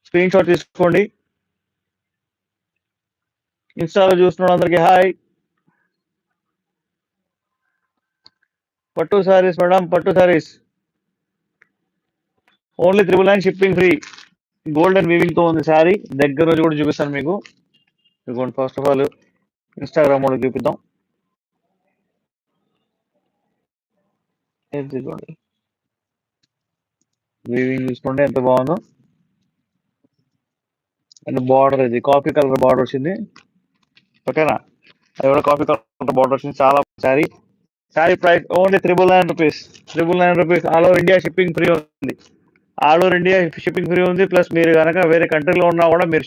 Screen shot తీసుకోండి. ఇన్స్టాలో చూస్తున్న అందరికి హాయ్. పట్టు సారీస్ మేడం, పట్టు saris only 999 shipping free. Golden weaving తో ఉంది శారీ. దగ్గర నుంచి కూడా చూపిస్తాను మీకు. ఇదిగోండి, ఫస్ట్ ఆఫ్ ఆల్ ఇన్స్టాగ్రామ్ కూడా చూపిద్దాం. ఇదిగోండి, వీవింగ్ చూసుకోండి ఎంత బాగుందో. అండ్ బార్డర్ ఇది కాఫీ కలర్ బార్డర్ వచ్చింది. ఓకేనా, అది కూడా కాఫీ కలర్ బార్డర్ వచ్చింది. చాలా sari. Sari price only 999 rupees. 999 rupees. All over India shipping free ఉంది. All over India shipping free ఉంది. ప్లస్ మీరు కనుక వేరే కంట్రీలో ఉన్నా కూడా మీరు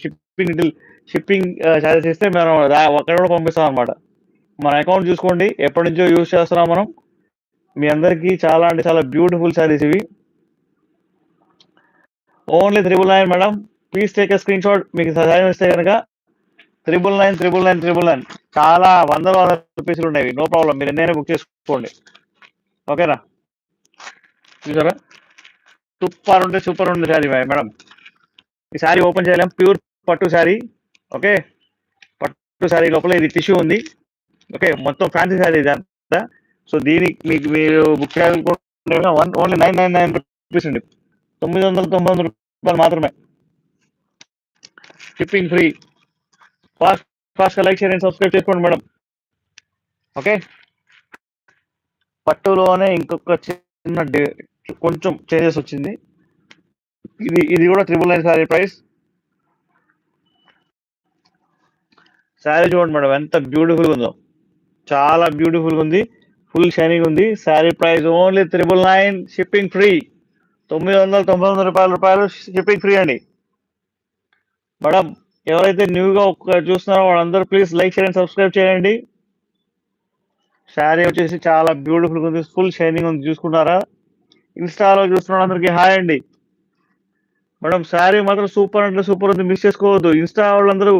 షిప్పింగ్ ఛార్జెస్ ఇస్తే మేము అక్కడ కూడా పంపిస్తాం అనమాట. మన అకౌంట్ చూసుకోండి, ఎప్పటి నుంచో యూజ్ చేస్తున్నాం మనం. మీ అందరికీ చాలా అంటే చాలా బ్యూటిఫుల్ శారీస్ ఇవి. Only 999 madam. Please take a screen shot. మీకు సహాయం ఇస్తే కనుక 999. చాలా వందల పీసులు ఉన్నాయి. నో ప్రాబ్లం, మీరు ఎన్నైనా బుక్ చేసుకోండి. ఓకేనా, చూసారా సూపర్ ఉంది శారీ మేడం. ఈ శారీ ఓపెన్ చేయలేం. ప్యూర్ పట్టు శారీ. ఓకే, పట్టు శారీ లోపల ఇది టిష్యూ ఉంది. ఓకే, మొత్తం ఫ్యాన్సీ శారీ ఇదంతా. సో దీనికి మీకు మీరు బుక్ చేయాలనుకుంటే ఓన్లీ 999 రూపీస్ అండి. 999 రూపాయలు మాత్రమే. Shipping free. Fast like, share and subscribe చేసుకోండి మేడం. ఓకే, పట్టులోనే ఇంకొక చిన్న కొంచెం చేంజెస్ వచ్చింది. ఇది కూడా 999 శారీ ప్రైస్. శారీ చూడండి మేడం ఎంత బ్యూటిఫుల్గా ఉందో. చాలా బ్యూటిఫుల్గా ఉంది. ఫుల్ షైనింగ్ ఉంది. Sari price only 999. Shipping free. 999 రూపాయలు షిప్పింగ్ ఫ్రీ అండి మేడం. ఎవరైతే న్యూగా చూస్తున్నారో వాళ్ళందరూ please like, share and subscribe చేయండి. శారీ వచ్చేసి చాలా బ్యూటిఫుల్గా ఉంది. ఫుల్ షైనింగ్ ఉంది. చూసుకున్నారా? ఇన్స్టాలో చూస్తున్న అందరికి హాయ్ అండి మేడం. శారీ మాత్రం సూపర్ అంటే సూపర్ ఉంది. మిస్ చేసుకోవద్దు. ఇన్స్టా వాళ్ళందరూ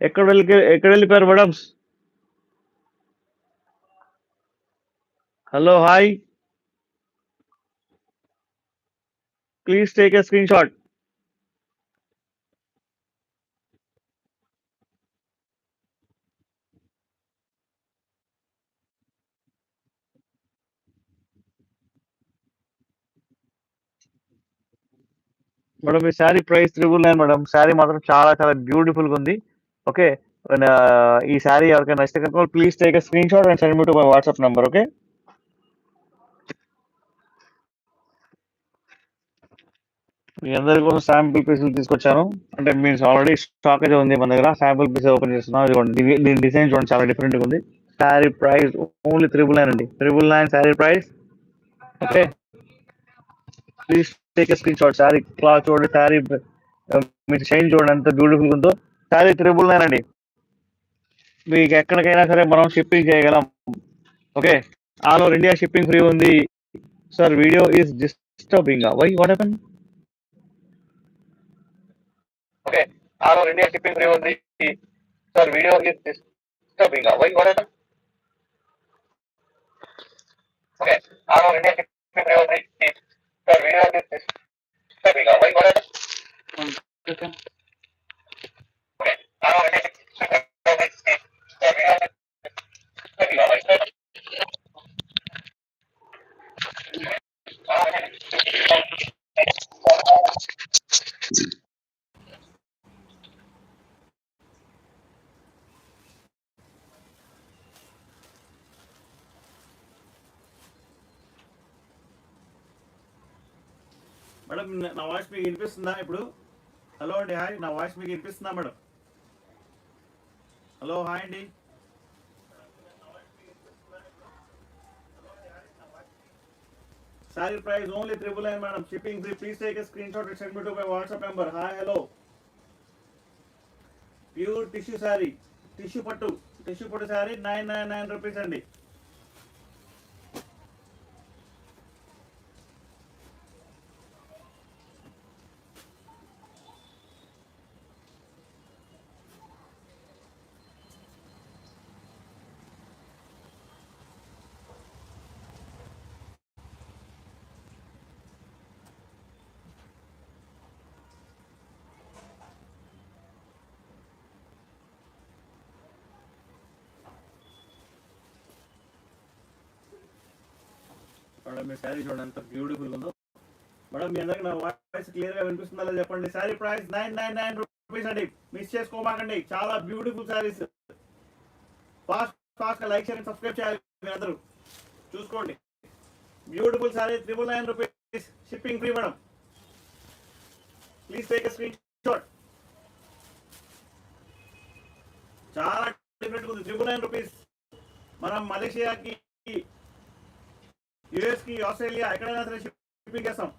ఎక్కడ వెళ్ళిపోయారు madam? Hello, hi. Please take a screen shot. Madam ఈ శారీ ప్రైస్ 999 మేడం. శారీ మాత్రం చాలా చాలా బ్యూటిఫుల్గా ఉంది. ఓకే, ఈ శారీ ఎవరికైనా నచ్చితే కనుక please take a screen and send me to my WhatsApp number. Okay, మీ అందరి కోసం శాంపుల్ పీసులు తీసుకొచ్చాను. అంటే మీన్స్ ఆల్రెడీ స్టాక్ అయితే ఉంది మన దగ్గర. శాంపుల్ పీస్ ఓపెన్ చేస్తున్నాం. దీని డిజైన్ చూడండి, చాలా డిఫరెంట్గా ఉంది. శారీ ప్రైస్ ఓన్లీ 999 అండి. 999 sari price. Okay, please take a screen shot. Sari cloth చూడండి, శారీ మీరు షైన్ చూడండి ఎంత బ్యూటిఫుల్ ఉందో. శారీ 999 అండి. మీకు ఎక్కడికైనా సరే మనం షిప్పింగ్ చేయగలం. Okay, all over India shipping free ఉంది. Sir video is disturbing. Why, what happen? Okay, all over India shipping free ఉంది. Sir video is disturbing. Why, what happen? Okay, all over India shipping free ఉంది. Sir video is disturbing. Why, what happen? Okay, all over India shipping free ఉంది. Sir video is disturbing. Why, what happen? Madam నా voice మీకు వినిపిస్తుందా ఇప్పుడు? Hello అండి, hi. నా voice మీకు వినిపిస్తుందా మేడం? హలో, హాయ్ అండి. Sari price only 999 madam. Shipping free. Please take a screen and send me to my WhatsApp number. Hi, hello. Pure tissue sari, tissue పట్టు శారీ 999 రూపీస్ అండి. మేడం మీ శారీ చూడండి ఎంత బ్యూటిఫుల్ ఉందో. మేడం మీ అందరికి నా వాయిస్ క్లియర్గా వినిపిస్తుందా లేదా చెప్పండి. శారీ ప్రైస్ 999 రూపీస్ అండి, మిస్ చేసుకోమాకండి. చాలా beautiful saris. Fast like share subscribe చేయాలి మీరందరూ. చూసుకోండి, beautiful sari 999 rupees, shipping free madam. Please take a screen shot. చాలా డిఫరెంట్ ఉంది. 999 రూపీస్. మనం మలేషియాకి, యుఎస్కి, ఆస్ట్రేలియా ఎక్కడైనా సరే షిప్పింగ్ చేస్తాం.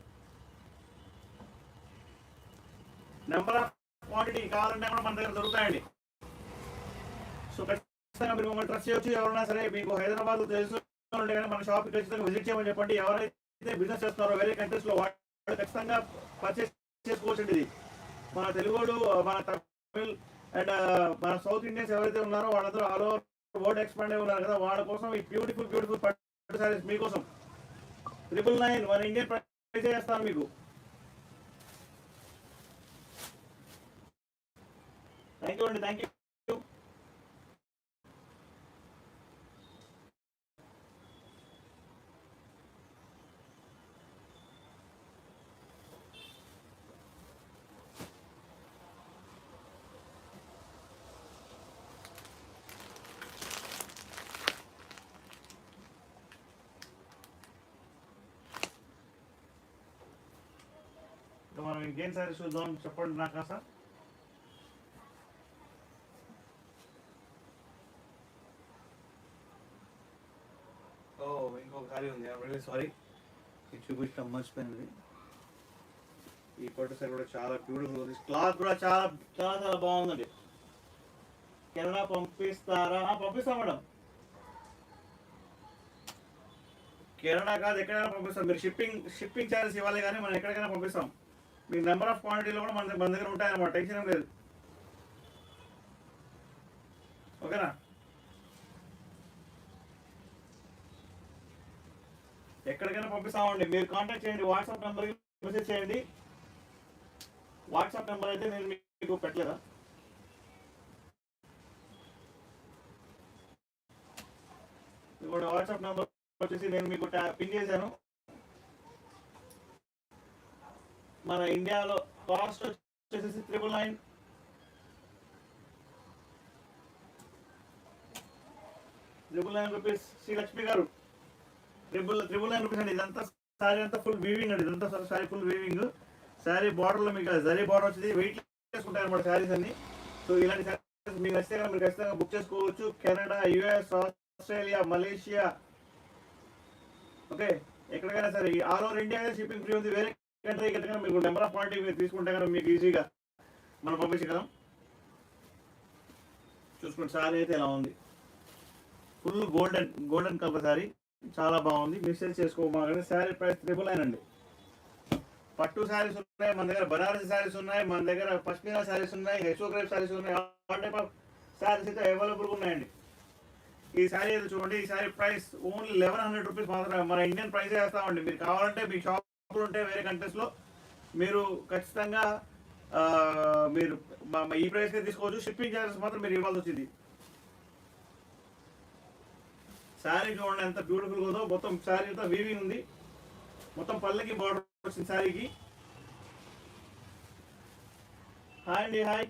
నెంబర్ ఆఫ్ క్వాంటిటీ కావాలంటే కూడా మన దగ్గర దొరుకుతాయండి. సో ఖచ్చితంగా మీరు మమ్మల్ని ట్రస్ట్ చేయొచ్చు. ఎవరైనా సరే మీకు హైదరాబాద్ తెలుసు ఉంటే కానీ మన షాప్కి ఖచ్చితంగా విజిట్ చేయమని చెప్పండి. ఎవరైతే బిజినెస్ చేస్తున్నారో వేరే కంట్రీస్లో వాళ్ళు ఖచ్చితంగా పర్చేస్ చేసుకోవచ్చు. ఇది మన తెలుగుడు, మన తమిళ్ అండ్ మన సౌత్ ఇండియన్స్ ఎవరైతే ఉన్నారో వాళ్ళందరూ ఆల్ ఓవర్ వరల్డ్ ఎక్స్పాండ్ అయి ఉన్నారు కదా, వాళ్ళ కోసం ఈ బ్యూటిఫుల్ పట్టు సారీస్ మీకోసం 999 మన ఇండియన్ ప్రైస్ చేస్తాను మీకు. థ్యాంక్ యూ అండి, థ్యాంక్ యూ. మనం ఇంకేం సారీస్ చూద్దాం చెప్పండి నాకు సార్. ఇంకొక సారీ ఉంది, రియల్లీ సారీ, ఇది చూపించడం మర్చిపోయింది. ఈ పట్టు సారీ కూడా చాలా బ్యూటిఫుల్ ఉంది. క్లాత్ కూడా చాలా చాలా చాలా బాగుందండి. కెనడా పంపిస్తారా? పంపిస్తాం మేడం. కెనడా కాదు, ఎక్కడైనా పంపిస్తాం. మీరు షిప్పింగ్ ఛార్జెస్ ఇవ్వాలి కానీ మనం ఎక్కడికైనా పంపిస్తాం. మీ నెంబర్ ఆఫ్ క్వాంటిటీలో కూడా మన దగ్గర ఉంటాయన్నమాట, టెన్షన్ ఏం లేదు. ఓకేనా? ఎక్కడికైనా పంపిస్తామండి. మీరు కాంటాక్ట్ చేయండి, వాట్సాప్ నెంబర్కి మెసేజ్ చేయండి. వాట్సాప్ నెంబర్ అయితే నేను మీకు పెట్టలేదా? వాట్సాప్ నెంబర్ వచ్చేసి నేను మీకు పిన్ చేశాను. మన ఇండియాలో కాస్ట్ వచ్చేసి 999 రూపీస్. శ్రీ లక్ష్మి గారు 999 రూపీస్ అండి. ఇదంతా శారీ అంతా ఫుల్ వీవింగ్ అండి. ఇదంతా శారీ ఫుల్ వీవింగ్. శారీ బార్డర్లో మీకు జరీ బార్డర్ వచ్చేది వెయిట్ చేసుకుంటాయి అనమాట శారీస్ అన్ని. సో ఇలాంటి శారీస్ మీకు నచ్చితే మీరు ఖచ్చితంగా బుక్ చేసుకోవచ్చు. Canada, US, Australia, Malaysia, okay, ఎక్కడికైనా సరే all over India shipping free ఉంది. వేరే కంట్రీ కనుక మీకు నెంబర్ ఆఫ్ క్వాంటిటీ మీరు తీసుకుంటే కనుక మీకు ఈజీగా మనం పంపించగలం. చూసుకోండి, శారీ అయితే ఎలా ఉంది, ఫుల్ గోల్డెన్ కలర్ శారీ, చాలా బాగుంది. మిస్టేక్ చేసుకోమాకండి. శారీ ప్రైస్ 999 అండి. పట్టు శారీస్ ఉన్నాయి మన దగ్గర, బనారసి శారీస్ ఉన్నాయి మన దగ్గర, పష్మినా శారీస్ ఉన్నాయి, హెచోక్రేప్ శారీస్ ఉన్నాయి, ఆల్ టైప్ ఆఫ్ శారీస్ అయితే అవైలబుల్గా ఉన్నాయండి. ఈ శారీ అయితే చూడండి, ఈ శారీ ప్రైస్ ఓన్లీ 1100 రూపీస్ మాత్రమే. మన ఇండియన్ ప్రైస్ వేస్తామండి. మీరు కావాలంటే మీ షాపులు ఉంటే వేరే కంట్రీస్లో మీరు ఖచ్చితంగా మీరు ఈ ప్రైస్కే తీసుకోవచ్చు. షిప్పింగ్ చార్జెస్ మాత్రం మీరు ఇవ్వాల్సి వచ్చింది. శారీ చూడండి ఎంత బ్యూటిఫుల్ ఉందో. మొత్తం శారీ అంతా వీవింగ్ ఉంది. మొత్తం పళ్ళకి బార్డర్ వచ్చింది శారీకి. హాయ్ అండి, hi.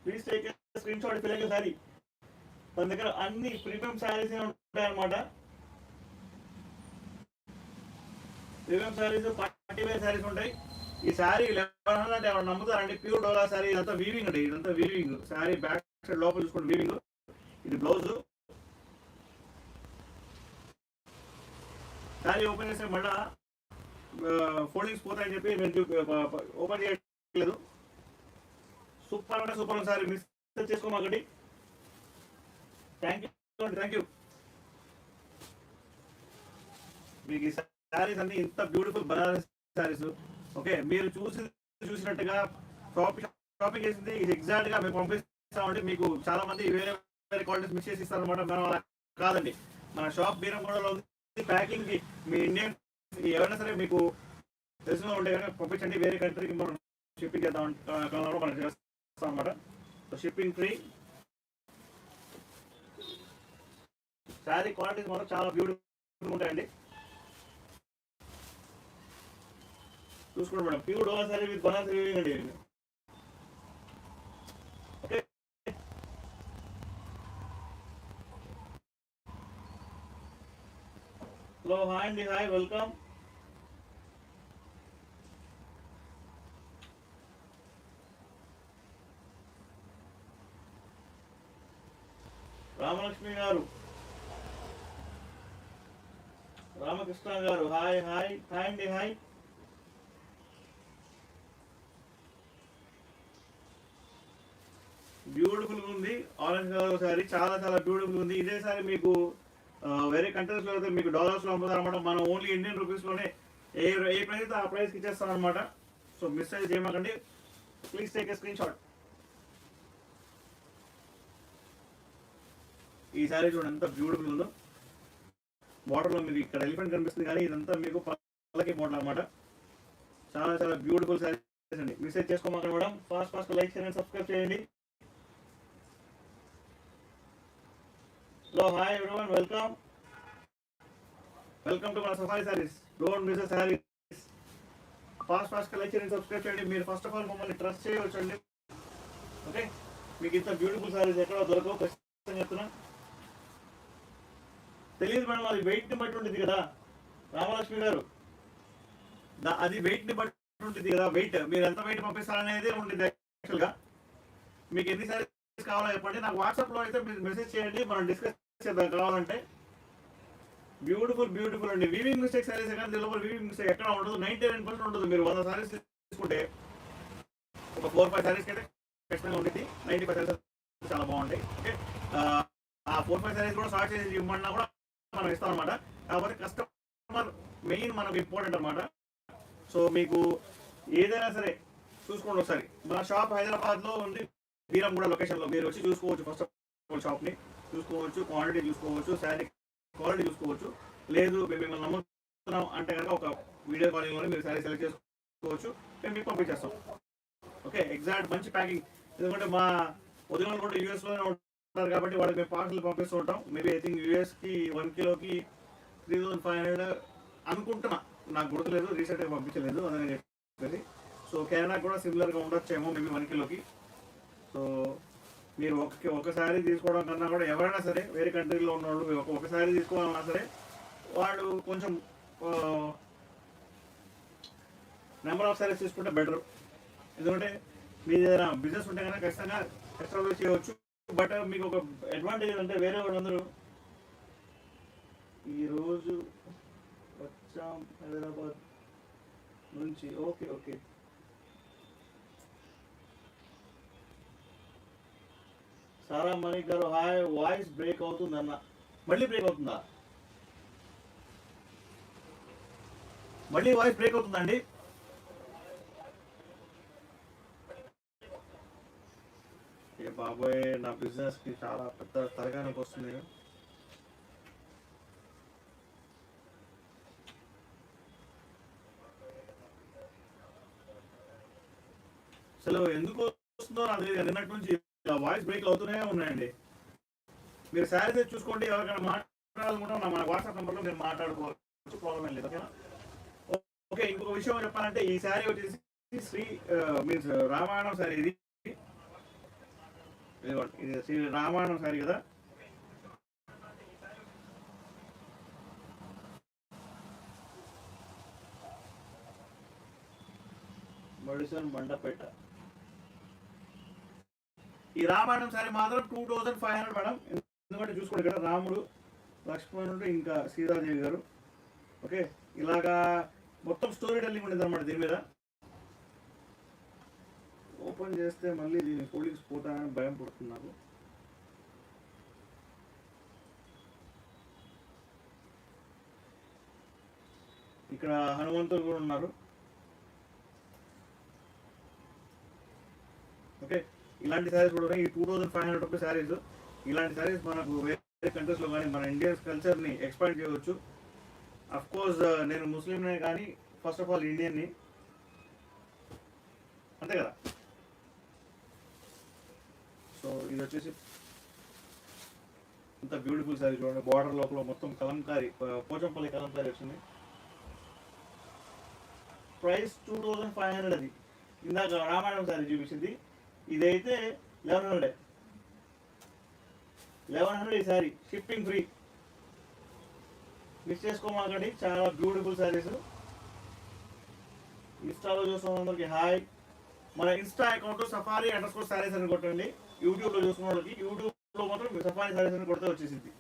Please take screen shot fill అయ్యే శారీ. మన దగ్గర అన్ని ప్రీమియం శారీస్ ఉంటాయన్నమాట. Premium saris, party wear saris ఉంటాయి. ఈ శారీ 1100 అంటే ఎవరు నమ్ముతారండి? ప్యూర్ డోలా శారీ. ఇదంతా వీవింగ్ అండి, ఇదంతా వీవింగ్. శారీ బ్యాక్ సైడ్ లోపల చూసుకోండి వీవింగ్. ఇది బ్లౌజ్. శారీ ఓపెన్ చేస్తే మళ్ళా ఫోల్డింగ్స్ పోతాయని చెప్పి నేను ఓపెన్ చేయట్లేదు. సూపర్ అంటే సూపర్ శారీ, మిస్ చేసుకోమాకండి. థ్యాంక్ యూ అండి, థ్యాంక్ యూ. మీకు ఈ శారీస్ అన్ని ఇంత బ్యూటిఫుల్ బనారస్ శారీస్. ఓకే, మీరు చూసినట్టుగా షాపింగ్ చేసింది ఎగ్జాక్ట్గా మేము పంపిస్తామండి. మీకు చాలా మంది వేరే వేరే క్వాలిటీస్ మిక్స్ చేసి ఇస్తారనమాట. మనం అలా కాదండి. మన షాప్ బీరంగూడలో ఉంది. ప్యాకింగ్కి మీ ఇండియన్ ఎవరైనా సరే మీకు తెలిసిన ఉంటే కనుక పంపించండి. వేరే కంట్రీకి మనం షిప్పింగ్ చేద్దాం మనం చేస్తాం అనమాట. So shipping free. Sari qualities మాత్రం చాలా బ్యూటిఫుల్ ఉంటాయండి. చూసుకోండి madam, pure dola sari with Banaras weaving అండి. ఓకే, హలో, హాయ్ అండి, హాయ్, వెల్కమ్. రామలక్ష్మి గారు, రామకృష్ణ గారు, హాయ్ హాయ్, హాయ్ అండి, హాయ్. బ్యూటిఫుల్ ఉంది ఆరెంజ్ కలర్ సారీ, చాలా చాలా బ్యూటిఫుల్ ఉంది. ఇదే సారీ మీకు వేరే కంట్రీస్ లో అయితే మీకు డాలర్స్ లో అమ్ముతారు అనమాట. మనం ఓన్లీ ఇండియన్ రూపీస్ లోనే ఏ ప్రైస్ అయితే ఆ ప్రైస్ ఇచ్చేస్తాం అనమాట. సో మిస్ అయితే చేయమాకండి, please take a screenshot. ఈ సారీ చూడండి ఎంత బ్యూటిఫుల్ ఉందో. బార్డర్ లో మీకు ఇక్కడ ఎలిఫెంట్ కనిపిస్తుంది, కానీ ఇదంతా మీకు పళ్ళకి బార్డర్ అనమాట. చాలా చాలా బ్యూటిఫుల్ సారీస్ అండి, మిస్ అయితే చేసుకోమాకండి మేడం. ఫాస్ట్ ఫాస్ట్ లైక్ చేయండి, సబ్స్క్రైబ్ చేయండి. Hello, hi everyone, welcome. Welcome to my Safari Sarees. Don't miss a saree. Fast collection and subscribe చేయండి. మీరు ఫస్ట్ ఆఫ్ ఆల్ మమ్మల్ని ట్రస్ట్ చేయవచ్చండి. ఓకే, మీకు ఇంత బ్యూటిఫుల్ సారీస్ ఎక్కడ దొరకవు, ఖచ్చితంగా చెప్తున్నా. తెలియదు మేడం, అది వెయిట్ని బట్టి ఉంటుంది కదా రామలక్ష్మి గారు, అది వెయిట్ని బట్టి ఉంటుంది కదా. వెయిట్ మీరు ఎంత వెయిట్ పంపిస్తారనేది ఉంటుంది యాక్చువల్గా. మీకు ఎన్ని సారీస్ కావాలో చెప్పండి, నాకు వాట్సాప్లో అయితే మీరు మెసేజ్ చేయండి, మనం డిస్కస్ చేద్దాం కావాలంటే. బ్యూటిఫుల్ బ్యూటిఫుల్ అండి. వీవింగ్ మిస్టేక్ సారీస్ కానీ దీనిలో వీవింగ్ మిస్టేక్ ఎక్కడ ఉండదు, 99% ఉండదు. మీరు 100 సారీస్ తీసుకుంటే ఒక 4-5 సారీస్కి అయితే ఖచ్చితంగా ఉంటుంది. 95 సారీస్ చాలా బాగుంటాయి. ఓకే, ఆ 4-5 సారీస్ కూడా స్టార్ట్ చేసి ఇవ్వమన్నా కూడా మనం ఇస్తాం అనమాట. కాకపోతే కస్టమర్ మెయిన్ మనకు ఇంపార్టెంట్ అనమాట. సో మీకు ఏదైనా సరే చూసుకోండి ఒకసారి. మన షాప్ హైదరాబాద్లో ఉంది, బీరంగూడ లొకేషన్లో. మీరు వచ్చి చూసుకోవచ్చు, ఫస్ట్ ఆఫ్ ఆల్ షాప్ని చూసుకోవచ్చు, క్వాంటిటీ చూసుకోవచ్చు, శారీ క్వాలిటీ చూసుకోవచ్చు. లేదు మేము మిమ్మల్ని నమ్ముతున్నాం అంటే కనుక ఒక వీడియో కాలింగ్లోనే మీరు శారీ సెలెక్ట్ చేసుకోవచ్చు, మేము మీకు పంపించేస్తాం. ఓకే, ఎగ్జాక్ట్ మంచి ప్యాకింగ్. ఎందుకంటే మా వదిన కూడా యూఎస్లోనే ఉంటారు కాబట్టి వాళ్ళకి మేము పార్సల్ పంపిస్తూ ఉంటాం. మేబీ ఐ థింక్ యూఎస్కి 1 కిలోకి 3500 అనుకుంటున్నా, నాకు గుర్తులేదు, రీసెంట్గా పంపించలేదు అదని చెప్పేసి. సో కెనడా కూడా సిమిలర్గా ఉండొచ్చేమో మేబీ 1 కిలోకి. సో మీరు ఒకసారి తీసుకోవడం కన్నా కూడా ఎవరైనా సరే వేరే కంట్రీలో ఉన్నవాళ్ళు ఒకసారి తీసుకోవాలన్నా సరే వాళ్ళు కొంచెం నెంబర్ ఆఫ్ సారీస్ తీసుకుంటే బెటర్. ఎందుకంటే మీ ఏదైనా బిజినెస్ ఉంటే కనుక ఖచ్చితంగా ఎక్స్ట్రా చేయవచ్చు. బట్ మీకు ఒక అడ్వాంటేజ్ అంటే వేరే వాళ్ళందరూ ఈరోజు వచ్చాం హైదరాబాద్ నుంచి. ఓకే ఓకే, సారా మణి గారు హాయ్. వాయిస్ బ్రేక్ అవుతుంది అన్న, మళ్ళీ బ్రేక్ అవుతుందా? మళ్ళీ వాయిస్ బ్రేక్ అవుతుందండి. ఏ బాబోయ్, నా బిజినెస్కి చాలా పెద్ద తరగానికి వస్తుంది. అసలు ఎందుకు వస్తుందో నాకు తెలియదు, నిన్నటి నుంచి వాయిస్ బ్రేక్ అవుతూనే ఉన్నాయండి. మీరు శారీస్ చూసుకోండి, ఎవరికైనా మాట్లాడాలనుకుంటే మన వాట్సాప్ నెంబర్లో మీరు మాట్లాడుకోవచ్చు, ప్రాబ్లం ఏం లేదు. ఓకేనా? ఓకే, ఇంకొక విషయం చెప్పాలంటే ఈ శారీ వచ్చేసి శ్రీ మీన్స్ రామాయణం శారీ. ఇది శ్రీ రామాయణం శారీ కదా. మెడిసిన్ బండపేట. ఈ రామాయణం శారీ మాత్రం 2500 మేడం. ఎందుకంటే చూసుకోండి, ఇక్కడ రాముడు, లక్ష్మణుడు, ఇంకా సీతాదేవి గారు. ఓకే, ఇలాగా మొత్తం స్టోరీ టెల్లింగ్ ఉండేది అనమాట దీని మీద. ఓపెన్ చేస్తే మళ్ళీ దీని ఫోల్డింగ్స్ పోతాయని భయం పడుతుంది నాకు. ఇక్కడ హనుమంతులు కూడా ఉన్నారు. ఓకే, ఇలాంటి శారీస్ కూడా ఉన్నాయి. ఈ 2500 రూపీస్ శారీస్. ఇలాంటి శారీస్ మనకు వేరే కంట్రీస్లో కానీ మన ఇండియన్ కల్చర్ని ఎక్స్పాండ్ చేయవచ్చు. అఫ్ కోర్స్ నేను ముస్లింనే కానీ ఫస్ట్ ఆఫ్ ఆల్ ఇండియన్ని. అంతే కదా. సో ఇది వచ్చేసి ఇంత బ్యూటిఫుల్ సారీ చూడండి, బార్డర్ లోపల మొత్తం కలంకారీ, పోచంపల్లి కలంకారీ వచ్చింది. ప్రైస్ 2500. అది ఇందాక రామాయణం సారీ చూపించింది, ఇదైతే 1100. 1100 ఈ సారీ, షిప్పింగ్ ఫ్రీ. మిస్ చేసుకోమాకండి, చాలా బ్యూటిఫుల్ సారీస్. ఇన్స్టాలో చూస్తున్న వాళ్ళకి హాయ్. మన ఇన్స్టా అకౌంట్ safari_sarees అని కొట్టండి. యూట్యూబ్లో చూస్తున్న వాళ్ళకి యూట్యూబ్లో మాత్రం సఫారీ సారీస్ అని కొడితే వచ్చేసింది.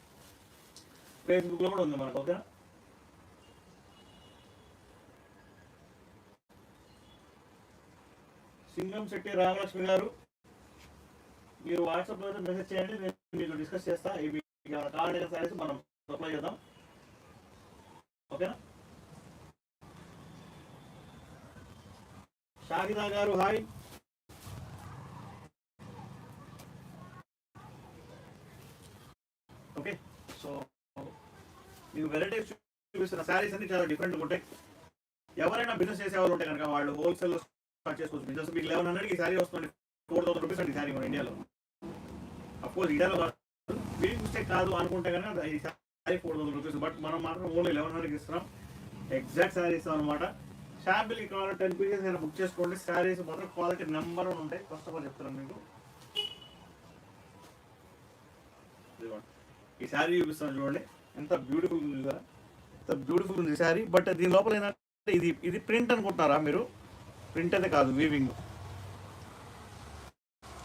ఫేస్బుక్లో కూడా ఉంది మనకు, ఓకేనా. సింగం శెట్టి రామలక్ష్మి గారు, మీరు వాట్సాప్లో అయితే మెసేజ్ చేయండి, నేను మీకు డిస్కస్ చేస్తా. ఇవి కావాలంటే సారీస్ మనం సప్లై చేద్దాం, ఓకేనా. షాహిదా గారు హాయ్. ఓకే, సో మీకు వెరైటీస్ చూపిస్తున్న శారీస్ అన్ని చాలా డిఫరెంట్గా ఉంటాయి. ఎవరైనా బిజినెస్ చేసే వాళ్ళు ఉంటే కనుక వాళ్ళు హోల్సేల్లో స్టార్ట్ చేసుకోవచ్చు బిజినెస్. మీకు 1100 ఈ శారీ వస్తుంది, 4000 రూపీస్ అండి శారీ మన ఇండియాలో. అఫ్కోర్స్ ఇండియాలో బిల్డింగ్ మిస్టేక్ కాదు అనుకుంటే కనుక ఈ శారీ 4000 రూపీస్, బట్ మనం మాత్రం ఓన్లీ 1100కి ఇస్తున్నాం. ఎగ్జాక్ట్ శారీ ఇస్తాం అనమాట. షాంపిల్కి కావాలి 10 పీసెస్ అయినా బుక్ చేసుకోండి. శారీస్ మాత్రం క్వాలిటీ నెంబర్ 1 ఉంటాయి. ఫస్ట్ ఆఫ్ ఆల్ చెప్తున్నాను మీకు, ఈ శారీ చూపిస్తాను చూడండి, ఎంత బ్యూటిఫుల్ ఉంది కదా, ఎంత బ్యూటిఫుల్ ఉంది శారీ. బట్ దీని లోపల ఏంటంటే ఇది ప్రింట్ అనుకుంటున్నారా మీరు? ప్రింట్ అయితే కాదు, వీవింగ్,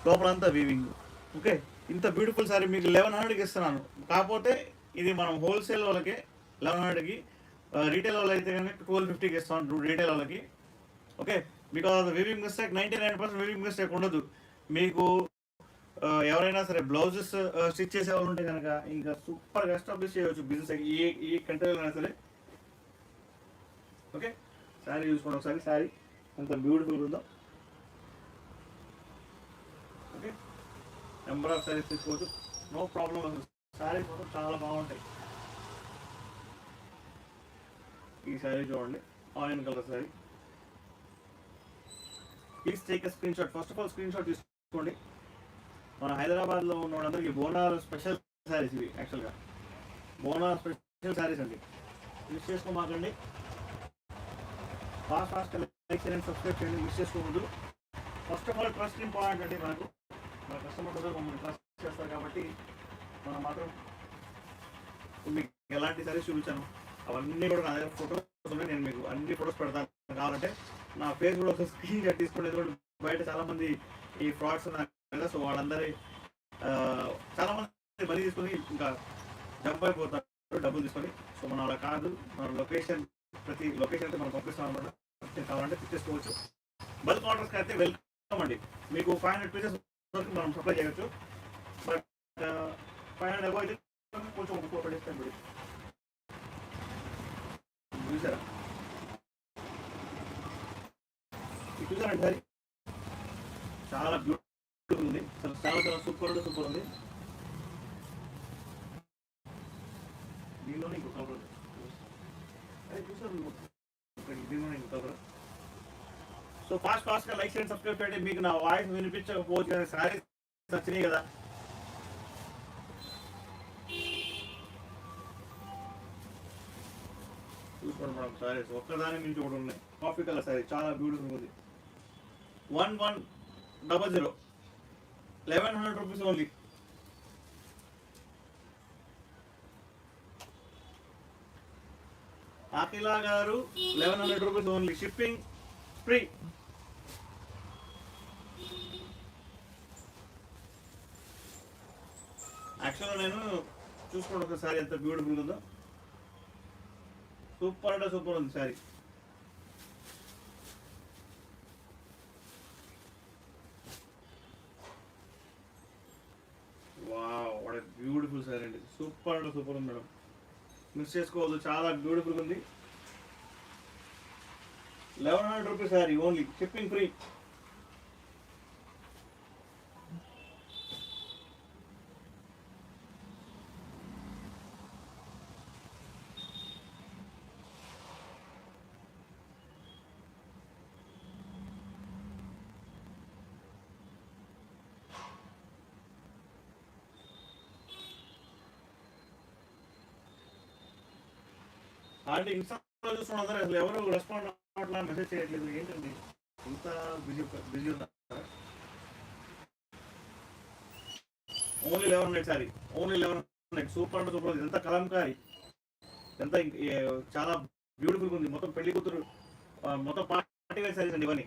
లోపలంతా వీవింగ్. ఓకే, ఇంత బ్యూటిఫుల్ శారీ మీకు 1100కి ఇస్తున్నాను. కాకపోతే ఇది మనం హోల్సేల్ వాళ్ళకి 1100కి, రీటైల్ వాళ్ళు అయితే కనుక 1250కి ఇస్తాం రీటైల్ వాళ్ళకి. Okay, because weaving mistake 99% weaving mistake ఉండదు. మీకు ఎవరైనా సరే బ్లౌజెస్ స్టిచ్ చేసే వాళ్ళు ఉంటే కనుక ఇంకా సూపర్గా ఎస్టాబ్లిష్ చేయవచ్చు బిజినెస్ ఈ కంట్రీలో అయినా సరే. ఓకే, శారీ చూసుకోండి ఒకసారి, శారీ ఎంత బ్యూటిఫుల్ ఉందో. ఓకే, నెంబర్ ఆఫ్ శారీస్ తీసుకోవచ్చు, నో ప్రాబ్లం. అసలు శారీస్ మాత్రం చాలా బాగుంటాయి. ఈ శారీ చూడండి, orange colour sari. Please take a screen shot. First of all screen shot తీసుకోండి. మన హైదరాబాద్లో ఉన్న వాళ్ళందరికీ బోనాలు స్పెషల్ శారీస్ ఇవి. యాక్చువల్గా బోనాలు స్పెషల్ శారీస్ అండి, మిస్ చేసుకోమాకండి. ఫాస్ట్ లైక్ చేయండి, సబ్స్క్రైబ్ చేయండి, మిస్ చేసుకోవద్దు. First of all trust important అండి. మనకు మన కస్టమర్ దగ్గర మమ్మల్ని ట్రస్ట్ చేస్తారు కాబట్టి మనం మాత్రం మీకు ఎలాంటి శారీస్ చూపించాను అవన్నీ కూడా నా దగ్గర ఫోటోస్ ఉన్నాయి, నేను మీకు అన్ని ఫొటోస్ పెడతాను. కావాలంటే నా ఫేస్ కూడా ఒక స్క్రీన్ షాట్ తీసుకునేది. బయట చాలామంది ఈ ఫ్రాడ్స్ కదా, సో వాళ్ళందరి చాలామంది మనీ తీసుకొని ఇంకా జంప్ అయిపోతారు డబ్బులు తీసుకొని. సో మనం అలా కాదు, మన లొకేషన్ ప్రతి లొకేషన్ అయితే మనం పంపిస్తాం అనమాట. కావాలంటే తెచ్చేసుకోవచ్చు. బల్క్ ఆర్డర్స్కి అయితే వెల్కమ్ అండి. మీకు 500 పీసెస్ వరకు మనం సప్లై చేయవచ్చు. బట్ 500 అబౌవ్ అయితే కొంచెం ఒక 4 డేస్ టైం పడి. చూసారా, చూసారండి సారీ చాలా బ్యూటిఫుల్ ఉంది, చాలా చాలా సూపర్ ఉంది. దీనిలోనే ఇంకో కలర్ అదే చూసారు, దీనిలోనే ఇంకో కలర్. సో ఫాస్ట్గా లైక్ చేయండి, సబ్స్క్రైబ్ చేయండి. మీకు నా వాయిస్ వినిపించకపోవచ్చు కానీ శారీస్ నచ్చినాయి కదా. చూసుకోండి మేడం, శారీస్ ఒక్కదాని నుంచి ఒకటి ఉన్నాయి. కాఫీ కలర్ శారీ చాలా బ్యూటిఫుల్ ఉంది. 1100, 1100 రూపీస్ ఓన్లీ. అఖిలా గారు 1100 రూపీస్ ఓన్లీ, షిప్పింగ్ ఫ్రీ. యాక్చువల్గా నేను చూసుకోండి ఒక శారీ ఎంత బ్యూటిఫుల్ ఉందో. సూపర్ అంటే సూపర్ ఉంది sari. Wow, what a beautiful sari అండి, సూపర్ అంటే సూపర్ ఉంది మేడం, మిస్ చేసుకోవద్దు, చాలా బ్యూటిఫుల్ ఉంది. 1100 rupees sari only, shipping free. అంటే ఇన్స్టాలో చూస్తున్న అందరూ అసలు ఎవరు రెస్పాండ్ అవ్వట్లా, మెసేజ్ చేయట్లేదు, ఏంటండి ఇంత బిజీ ఉన్నారు? Only 1100 sorry, only 1100. సూపర్ అంటే సూపర్. ఎంత కలంకారీ, ఎంత చాలా బ్యూటిఫుల్గా ఉంది. మొత్తం పెళ్లి కూతురు మొత్తం పార్టీ వేర్ సారీస్ అండి ఇవన్నీ.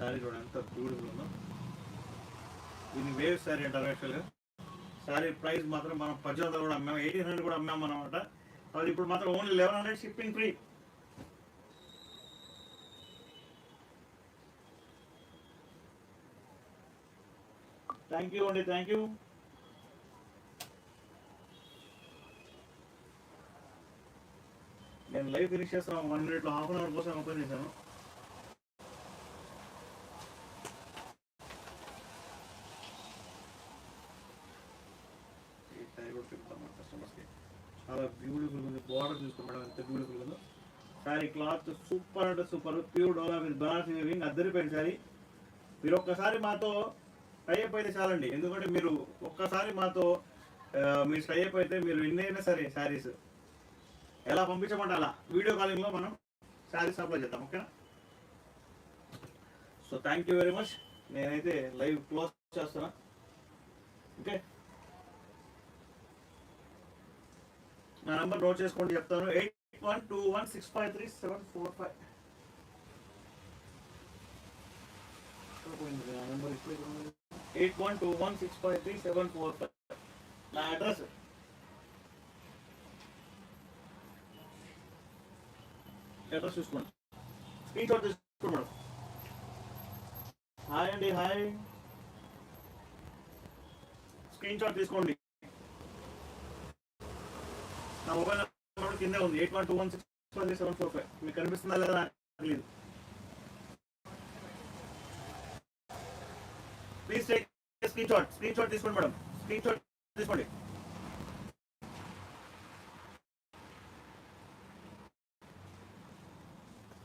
సారీ చూడండి ఎంత బ్యూటిఫుల్ ఉందో. దీన్ని వేవ్ సారీ అంటారు యాక్చువల్గా. సారీ ప్రైస్ మాత్రం మనం 1800 కూడా అమ్మాము, 1800 కూడా అమ్మాము అనమాట. అది ఇప్పుడు మాత్రం only 1100, shipping free. Thank you అండి, థ్యాంక్ యూ. నేను లైవ్ ఫినిష్ చేస్తాను 1 minute, హాఫ్ అన్ అవర్ కోసం ఓపెన్ చేశాను. కస్టమర్స్కి చాలా బ్యూటిఫుల్ ఉంది. బార్డర్ చూసుకోండి మేడం ఎంత బ్యూటిఫుల్ ఉందో. సారీ క్లాత్ సూపర్ అంటే super, pure dola with Banarasi weaving, అద్దరిపోయింది సారీ. మీరు ఒక్కసారి మాతో టైఅప్ అయితే చాలండి, ఎందుకంటే మీరు ఒక్కసారి మాతో మీరు టైఅప్ అయితే మీరు ఎన్నైనా సరే శారీస్ ఎలా పంపించమంటే అలా వీడియో కాలింగ్లో మనం శారీస్ అప్లై చేద్దాం. ఓకేనా? So thank you very much. నేనైతే లైవ్ క్లోజ్ చేస్తున్నా. ఓకే, నా నెంబర్ నోట్ చేసుకోండి, చెప్తాను. 8121653745. నా నెంబర్ 8121653745. నా అడ్రస్ చూసుకోండి, స్క్రీన్ షాట్ తీసుకోండి మేడం. హాయ్ అండి, హాయ్. స్క్రీన్ షాట్ తీసుకోండి. నా మొబైల్ నెంబర్ కిందే ఉంది, 8121653745. మీకు కనిపిస్తుందా లేదా నాకు తెలియదు. ప్లీజ్ టేక్ స్క్రీన్ షాట్ తీసుకోండి మేడం, స్క్రీన్ షాట్ తీసుకోండి.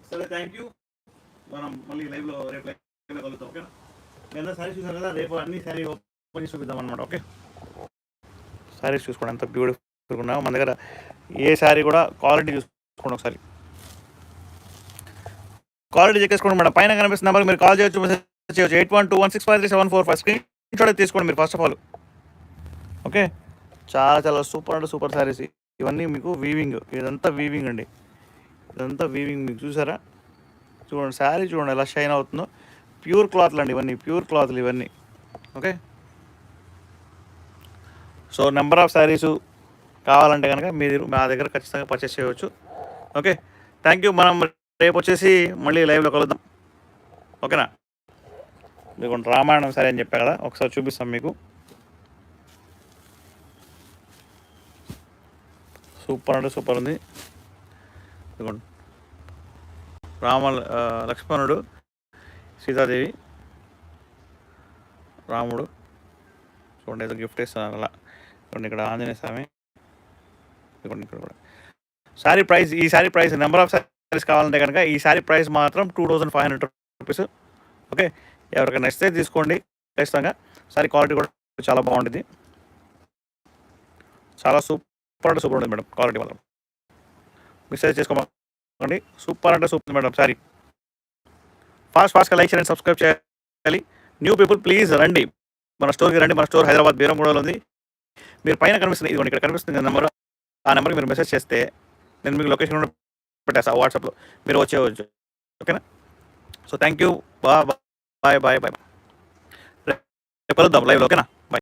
సరే, థ్యాంక్ యూ. మనం మళ్ళీ లైవ్లో రేపు లైవ్లో కలుగుతాం. ఓకేనా? నేను సారీస్ చూసాను కదా, రేపు అన్ని శారీ ఓపెన్ చేసి చూపిద్దాం అనమాట. ఓకే, శారీస్ చూసుకోండి ఎంత బ్యూటిఫుల్గా ఉన్నావు. మన దగ్గర ఏ శారీ కూడా క్వాలిటీ చూసుకోండి ఒకసారి. క్వాలిటీ చెక్ చేసుకోండి మేడం. పైన కనిపిస్తున్న నెంబర్కి మీరు కాల్ చేయొచ్చు, మెసేజ్ చేయొచ్చు. 8121653745. స్క్రీన్ షాట్ తీసుకోండి మీరు ఫస్ట్ ఆఫ్ ఆల్. ఓకే, చాలా చాలా సూపర్ అంటే సూపర్ శారీస్ ఇవన్నీ. మీకు వీవింగ్, ఇదంతా వీవింగ్ అండి, ఇదంతా వీవింగ్. మీకు చూసారా? చూడండి శారీ చూడండి ఎలా షైన్ అవుతుందో. ప్యూర్ క్లాత్లు అండి ఇవన్నీ, ప్యూర్ క్లాత్లు ఇవన్నీ. Okay, so number of saris కావాలంటే కనుక మీరు మా దగ్గర ఖచ్చితంగా పర్చేస్ చేయవచ్చు. Okay, thank you. మనం రేపు వచ్చేసి మళ్ళీ లైవ్లో కలుద్దాం. ఓకేనా? మీకు రామాయణం శారీ అని చెప్పా కదా, ఒకసారి చూపిస్తాం మీకు. సూపర్ అంటే సూపర్ ఉంది. ఇదిగోండి, లక్ష్మణుడు, సీతాదేవి, రాముడు. చూడండి ఏదో గిఫ్ట్ ఇస్తున్నారు అలా. చూడండి ఇక్కడ ఆంజనేయ స్వామి. ఇదిగోండి ఇక్కడ కూడా శారీ ప్రైస్. ఈ sari price number of saris కావాలంటే కనుక ఈ శారీ ప్రైస్ మాత్రం 2500 రూపీస్. ఓకే, ఎవరికైనా నచ్చితే తీసుకోండి ఖచ్చితంగా. శారీ క్వాలిటీ కూడా చాలా బాగుంటుంది, చాలా సూపర్ అంటే సూపర్ ఉంటుంది మేడం. క్వాలిటీ మాత్రం మిస్టేక్ చేసుకోమండి. సూపర్ అంటే సూపర్ మేడం శారీ. ఫాస్ట్గా లైక్ చేయండి, సబ్స్క్రైబ్ చేయాలి. న్యూ పీపుల్ ప్లీజ్ రండి, మన స్టోర్కి రండి. మన స్టోర్ హైదరాబాద్ బీరంగూడలో ఉంది. మీరు పైన కనిపిస్తుంది, ఇదిగోండి ఇక్కడ కనిపిస్తుంది నెంబర్. ఆ నెంబర్కి మీరు మెసేజ్ చేస్తే నేను మీకు లొకేషన్ కూడా పెట్టేస్తాను వాట్సాప్లో, మీరు వచ్చేవచ్చు. ఓకేనా? So thank you, bye bye bye bye. రేపు కలుద్దాం లైవ్లో. ఓకేనా?